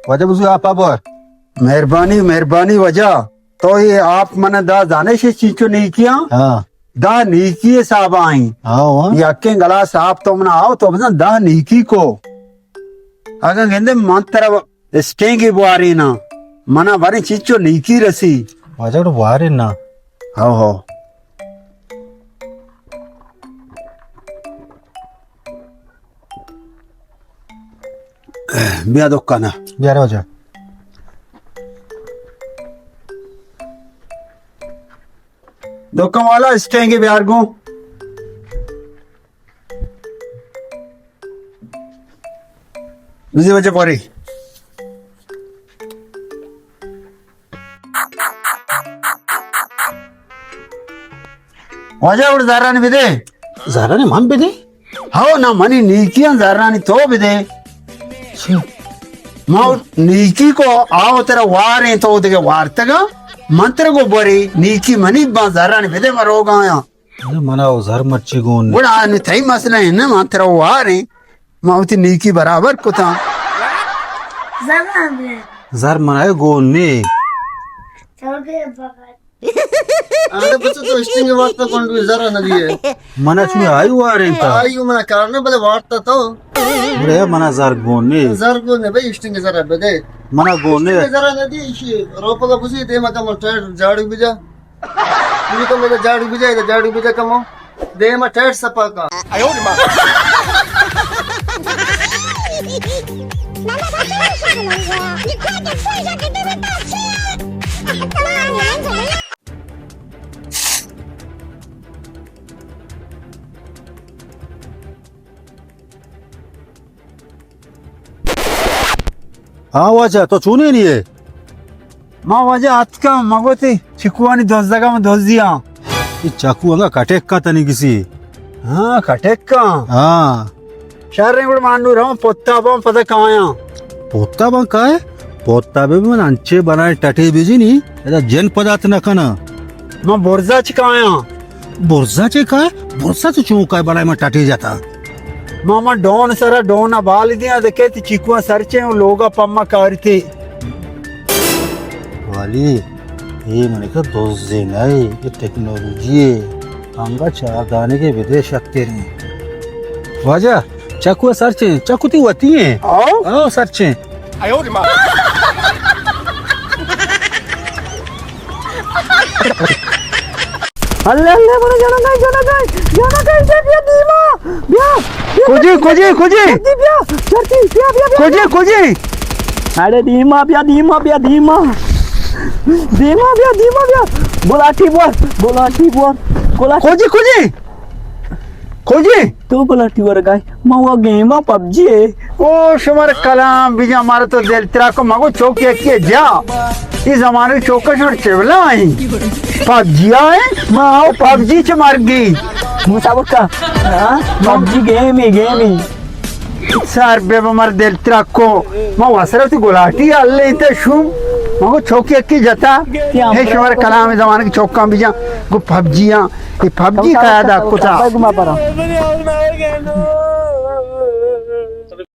वजह बुझू आप पर मेहरबानी मेहरबानी वजह तो ये आप मने दा जाने से चीचो नहीं किया हाँ दा नीकी साहब आई हाँ यके गला साहब तो मना आओ तो बना दा नीकी को अगर कहते मंत्र स्टेंगी बुआरी ना मना बारी चीचो नीकी रसी वजह तो वारे ना हो बिया दुकाना बिहार वजह दुकान वाला स्टेंगी बिहार को वजह परी वजह उड़ जारानी बिदे जरा ने मान बेदे हो ना मनी नीकियां जारानी तो बिदे माँ नीकी को आओ तेरा वारे तो देखे वार्तगा मंत्र को बोरी नीकी मनी जारानी बिदे मरोगा या मना उजर मच्छी गोन बड़ा ने थई मसला है ना मंत्र वारे माउती नीकी बराबर कुता जर मनाए गोन ने आने बच्चे तो स्टिंग वार्ता कौन जरा नदी है मना छुए आयु वारे ता आयु मना कारण बले वार्ता तो बड़े मना जर गोन ने जर को ने भाई स्टिंग जरा बदे मना गोन ने जरा नदी इशी रोपला बुसी दे मका मो टैड झाड़ू बिजा ये तो मेरा झाड़ू बिजा इधर झाड़ू बिजा कमो दे मा टैड सपा का हाँ वजह तो चुने नहीं है माँ वजह आज का मगोती चिकुआनी दोस्त जगह में दोस्त दिया ये चाकू अंगा कटेक का तनी किसी हाँ कटेक का हाँ शहर में मांडू रहा पोता बम पता कहाँ आया पोता बा का है पोता बे मन अंचे बनाए टटे बीजी नहीं ऐसा जन पदार्थ न कना माँ बोरजा चिका आया बुरजा चे का है बुरजा तो चूं का बनाए में टटे जाता मामा डोन सरा डोन बाल दिया देखे ती चिकुआ सरचे लोगा पम्मा कारती वाली ये मैंने कहा दोस्त जे नहीं ये टेक्नोलॉजी है अंगा चार दाने के विदेश शक्ति नहीं वजह चाकू सरचे चाकू ती होती है आओ सरचे अल्ले अल्ले बोले जाना गई से बिया दीमा बिया खोजे खोजे अरे दीमा बिया बोलाठी बोल खोजे तू बोलाठी वर गाय मवा गेमा पबजी है ओ शुमार कलाम बिजा मारे तो दिल तेरा को मगो चौक के जा इस जमाने चौका छोड़ चेवला आई पबजी आए माओ पबजी च मर गई मुसाबका हां पबजी गेम ही सर बेब मर दिल तेरा को मा वसरती गोलाटी अल्ले इते शुम मगो चौकी की जता हे शुमार कलाम जमाने के चौका बिजा गो पबजियां ये पबजी का याद कुछ